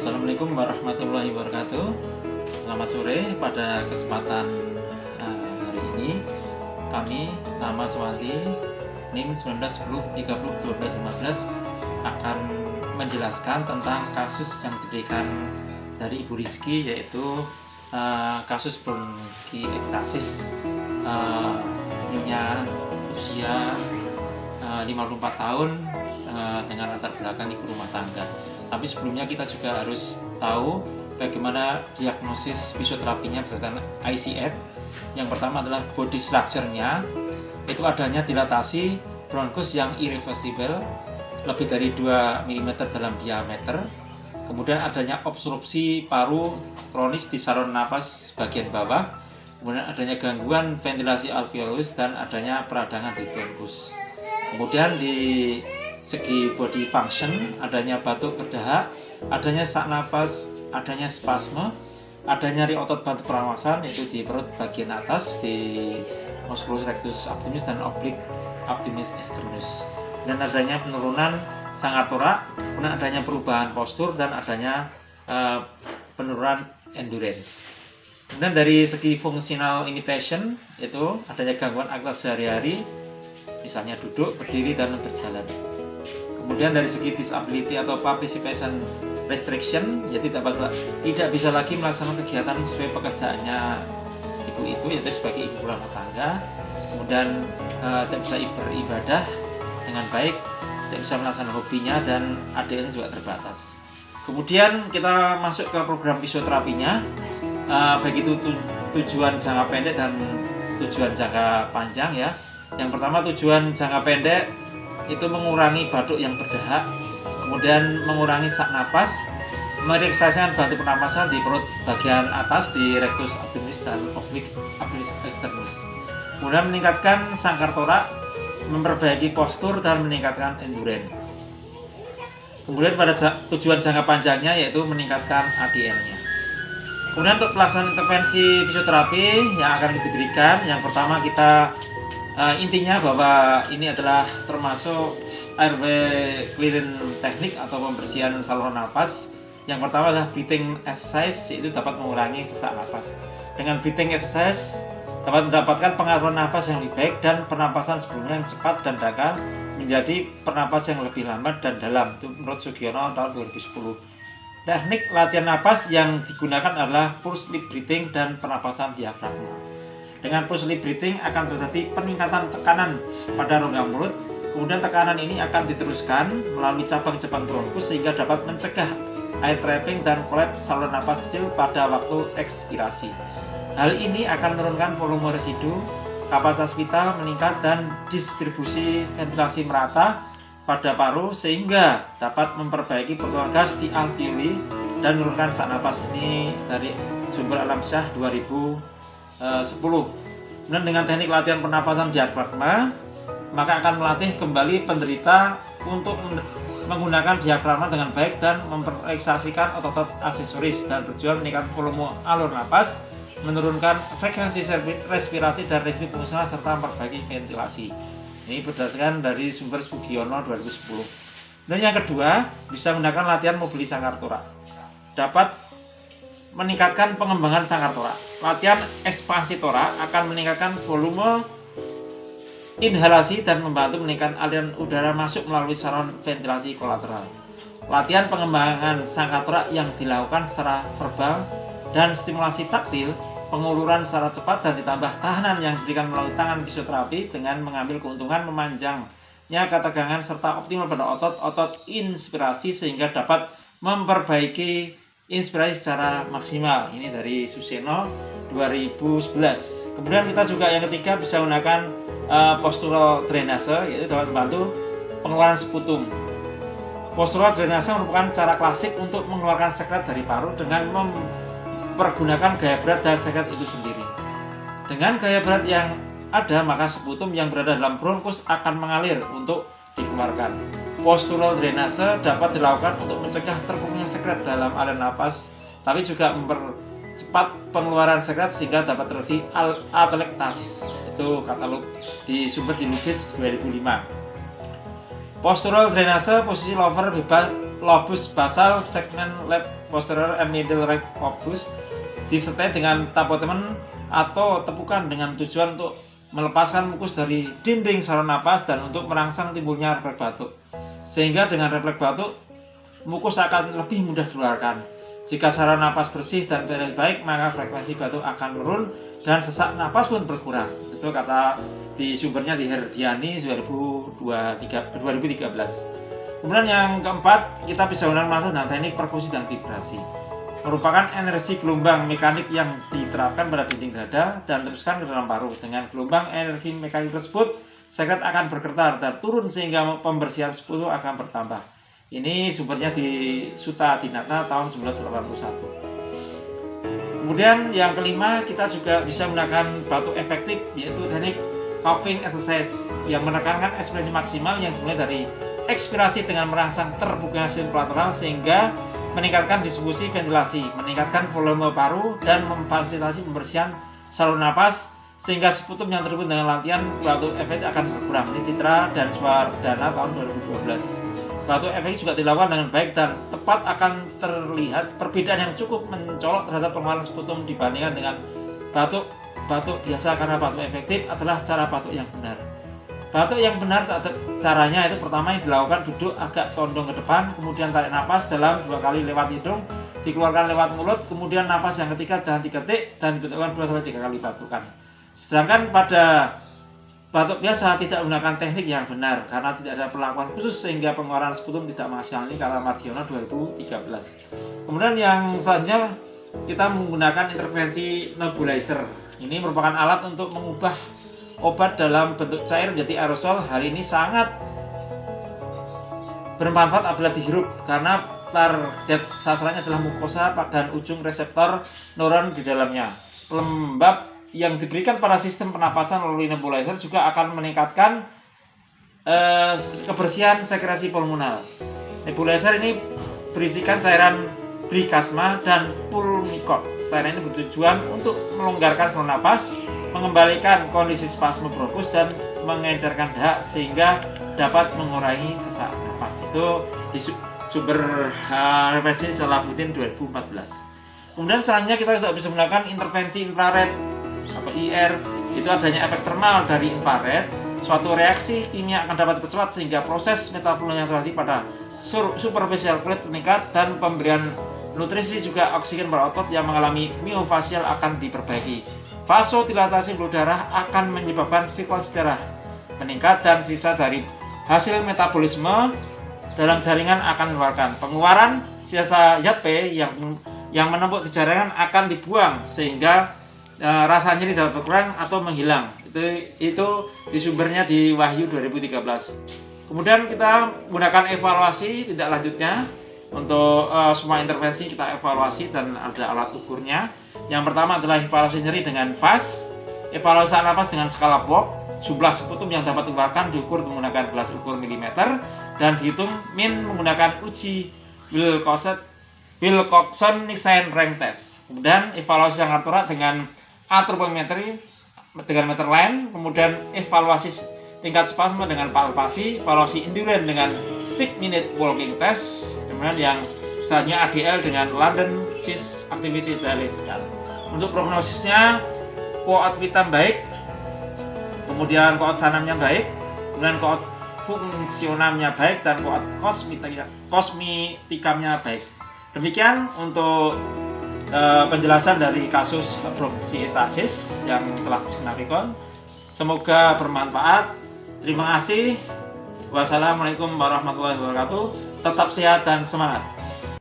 Assalamualaikum warahmatullahi wabarakatuh. Selamat sore. Pada kesempatan hari ini kami, nama Suwanti, NIM 1910301215, akan menjelaskan tentang kasus yang diberikan dari Ibu Rizky, yaitu kasus bronkiektasis nyonya usia 54 tahun dengan latar belakang ibu rumah tangga. Tapi sebelumnya kita juga harus tahu bagaimana diagnosis fisioterapinya berdasarkan ICF. Yang pertama adalah body structure-nya, itu adanya dilatasi bronkus yang irreversible lebih dari 2 mm dalam diameter. Kemudian adanya obstruksi paru kronis di saluran napas bagian bawah. Kemudian adanya gangguan ventilasi alveolus dan adanya peradangan di bronkus. Kemudian di segi body function, adanya batuk berdahak, adanya sesak napas, adanya spasme, ada nyeri otot bantu pernapasan yaitu di perut bagian atas, di musculus rectus abdominis dan oblique abdominis externus, dan adanya penurunan sangat torak, kemudian adanya perubahan postur dan adanya penurunan endurance. Kemudian dari segi functional limitation itu adanya gangguan aktivitas sehari-hari, misalnya duduk, berdiri, dan berjalan. Kemudian dari segi disability atau participation restriction, ya tidak bisa lagi melaksanakan kegiatan sesuai pekerjaannya ibu itu, yaitu sebagai ibu rumah tangga. Kemudian tidak bisa beribadah dengan baik, tidak bisa melaksanakan hobinya, dan ADN juga terbatas. Kemudian kita masuk ke program fisioterapinya, baik itu tujuan jangka pendek dan tujuan jangka panjang ya. Yang pertama, tujuan jangka pendek itu mengurangi batuk yang berdahak, kemudian mengurangi sesak napas, merelaksasikan bantu pernapasan di perut bagian atas, di rectus abdominis dan oblique abdominis externus. Kemudian meningkatkan sangkar torak, memperbaiki postur, dan meningkatkan endurance. Kemudian pada tujuan jangka panjangnya yaitu meningkatkan ADL-nya. Kemudian untuk pelaksanaan intervensi fisioterapi yang akan diberikan, yang pertama kita intinya bahwa ini adalah termasuk airway clearance teknik atau pembersihan saluran napas. Yang pertama adalah breathing exercise, yaitu dapat mengurangi sesak napas. Dengan breathing exercise dapat mendapatkan pengaturan napas yang lebih baik dan pernapasan sebelumnya yang cepat dan dangkal menjadi pernapasan yang lebih lambat dan dalam. Itu menurut Sugiono tahun 2010. Teknik latihan napas yang digunakan adalah pulse lip breathing dan pernapasan diafragma. Dengan pulse lip breathing akan terjadi peningkatan tekanan pada rongga mulut. Kemudian tekanan ini akan diteruskan melalui cabang-cabang bronkus sehingga dapat mencegah air trapping dan kolaps saluran napas kecil pada waktu ekspirasi. Hal ini akan menurunkan volume residu, kapasitas vital meningkat, dan distribusi ventilasi merata pada paru sehingga dapat memperbaiki pertukaran gas di alveoli dan menurunkan sesak napas. Ini dari sumber Alamsyah 2010. Dan dengan teknik latihan pernapasan diafragma, maka akan melatih kembali penderita untuk menggunakan diafragma dengan baik dan memperelaksasikan otot-otot aksesoris, dan tujuan meningkatkan volume alur napas, menurunkan frekuensi respirasi dan residu fungsional, serta memperbaiki ventilasi. Ini berdasarkan dari sumber Sugiono 2010. Dan yang kedua, bisa menggunakan latihan mobilisasi sangkar torak. Dapat meningkatkan pengembangan sangkar torak. Latihan ekspansi torak akan meningkatkan volume inhalasi dan membantu meningkatkan aliran udara masuk melalui saluran ventilasi kolateral. Latihan pengembangan sangkar torak yang dilakukan secara verbal dan stimulasi taktil, penguluran secara cepat, dan ditambah tahanan yang diberikan melalui tangan fisioterapi dengan mengambil keuntungan memanjangnya ketegangan serta optimal pada otot-otot inspirasi sehingga dapat memperbaiki inspirasi secara maksimal. Ini dari Suseno 2011. Kemudian kita juga yang ketiga bisa menggunakan postural drainase, yaitu dapat membantu pengeluaran sputum. Postural drainase merupakan cara klasik untuk mengeluarkan sekret dari paru dengan mempergunakan gaya berat dan sekret itu sendiri. Dengan gaya berat yang ada, maka sputum yang berada dalam bronkus akan mengalir untuk dikeluarkan. Postural drainase dapat dilakukan untuk mencegah terpuruknya sekret dalam aliran napas, tapi juga mempercepat pengeluaran sekret sehingga dapat terjadi atelektasis. Itu katalog di sumber di Lubis 2005. Postural drainase, posisi lower lobus basal, segmen left posterior and middle right lobus, disertai dengan tapotemen atau tepukan dengan tujuan untuk melepaskan mukus dari dinding saluran napas dan untuk merangsang timbulnya refleks batuk. Sehingga dengan refleks batuk, mukus akan lebih mudah dikeluarkan. Jika saluran napas bersih dan beres baik, maka frekuensi batuk akan menurun dan sesak napas pun berkurang. Itu kata di sumbernya di Herdiani 2013. Kemudian yang keempat, kita bisa menggunakan massage dengan teknik perkusi dan vibrasi. Merupakan energi gelombang mekanik yang diterapkan pada dinding dada dan teruskan ke dalam paru. Dengan gelombang energi mekanik tersebut, sekret akan bergetar dan turun sehingga pembersihan sekutu akan bertambah. Ini sumbernya di Sutta Dinata tahun 1981. Kemudian yang kelima, kita juga bisa menggunakan batuk efektif, yaitu teknik coughing exercise yang menekankan ekspresi maksimal yang dimulai dari ekspirasi dengan merangsang terbuka sirkulateral sehingga meningkatkan distribusi ventilasi, meningkatkan volume paru dan memfasilitasi pembersihan saluran napas sehingga sputum yang terhubung dengan latihan batuk efektif akan berkurang. Ini Citra dan Swardana tahun 2012. Batuk efektif juga dilakukan dengan baik dan tepat akan terlihat perbedaan yang cukup mencolok terhadap pengeluaran sputum dibandingkan dengan batuk biasa, karena batuk efektif adalah cara batuk yang benar. Batuk yang benar caranya itu pertama yang dilakukan duduk agak condong ke depan, kemudian tarik napas dalam 2 kali lewat hidung, dikeluarkan lewat mulut, kemudian napas yang ketiga dan diketik dan diketikkan 2-3 kali batukan. Sedangkan pada batuk biasa tidak menggunakan teknik yang benar karena tidak ada perlakuan khusus sehingga pengeluaran sputum tidak maksimal. Ini kata Mardiono 2013. Kemudian yang selanjutnya kita menggunakan intervensi nebulizer. Ini merupakan alat untuk mengubah obat dalam bentuk cair menjadi aerosol. Hari ini sangat bermanfaat apabila dihirup karena target sasarannya adalah mukosa dan ujung reseptor neuron di dalamnya. Pelembab yang diberikan pada sistem pernapasan melalui nebulizer juga akan meningkatkan kebersihan sekresi pulmonal. Nebulizer ini berisikan cairan brikasma dan pulmicort. Cairan ini bertujuan untuk melonggarkan saluran napas, mengembalikan kondisi spasme bronkus dan mengencerkan dahak sehingga dapat mengurangi sesak napas. Itu di sumber referensi Salahuddin 2014. Kemudian selanjutnya kita juga bisa menggunakan intervensi infrared atau IR. Itu adanya efek termal dari infrared. Suatu reaksi kimia akan dapat dipercepat sehingga proses metabolisme yang terjadi pada superficial kulit meningkat dan pemberian nutrisi juga oksigen pada otot yang mengalami miofasial akan diperbaiki. Vasodilatasi pembuluh darah akan menyebabkan sirkulasi darah meningkat dan sisa dari hasil metabolisme dalam jaringan akan mengeluarkan. Pengeluaran sisa zat P yang menumpuk di jaringan akan dibuang sehingga rasa nyeri dapat berkurang atau menghilang. Itu di sumbernya di Wahyu 2013. Kemudian kita gunakan evaluasi tindak lanjutnya. Untuk semua intervensi kita evaluasi dan ada alat ukurnya. Yang pertama adalah evaluasi nyeri dengan VAS, evaluasi napas dengan skala Bob, jumlah sputum yang dapat dikeluarkan diukur menggunakan gelas ukur milimeter dan dihitung min menggunakan uji Wilcoxon-Nielsen rank test. Kemudian evaluasi yang akurat dengan atropometri dengan meter line, kemudian evaluasi tingkat spasme dengan palpasi, evaluasi endurance dengan 6-minute walking test, kemudian yang selanjutnya ADL dengan London Chest Activity Daily Scan. Untuk prognosisnya, koat vitam baik, kemudian koat sanamnya baik, kemudian koat fungsionamnya baik, dan koat kosmetikamnya baik. Demikian untuk penjelasan dari kasus bronkiektasis yang telah disampaikan. Semoga bermanfaat. Terima kasih. Wassalamualaikum warahmatullahi wabarakatuh. Tetap sehat dan semangat.